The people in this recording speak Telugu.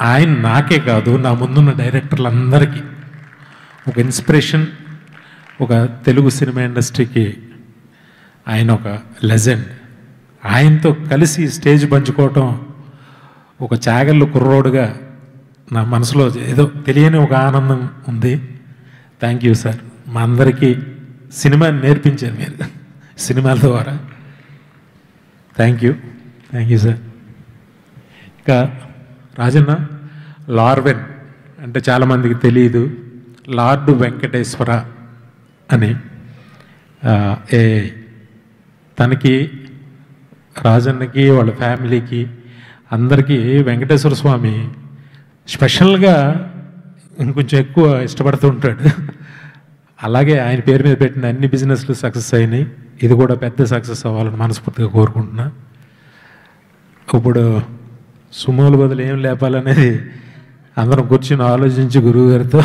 ఆయన నాకే కాదు, నా ముందున్న డైరెక్టర్లందరికీ ఒక ఇన్స్పిరేషన్. ఒక తెలుగు సినిమా ఇండస్ట్రీకి ఆయన ఒక లెజెండ్. ఆయనతో కలిసి స్టేజ్ పంచుకోవటం ఒక చాగళ్ళు కుర్రోడుగా నా మనసులో ఏదో తెలియని ఒక ఆనందం ఉంది. Thank you sir. మా అందరికీ సినిమాని నేర్పించారు మీరు సినిమాల ద్వారా. Thank you sir. ఇంకా రాజన్న, లార్వెన్ అంటే చాలామందికి తెలియదు, లార్డ్ వెంకటేశ్వర అని. తనకి, రాజన్నకి, వాళ్ళ ఫ్యామిలీకి అందరికీ వెంకటేశ్వర స్వామి స్పెషల్గా ఇంకొంచెం ఎక్కువ ఇష్టపడుతూ ఉంటాడు. అలాగే ఆయన పేరు మీద పెట్టిన అన్ని బిజినెస్లు సక్సెస్ అయినాయి. ఇది కూడా పెద్ద సక్సెస్ అవ్వాలని మనస్ఫూర్తిగా కోరుకుంటున్నా. ఇప్పుడు సుమోల బదులు ఏం లేపాలనేది అందరం కూర్చొని ఆలోచించి గురువు గారితో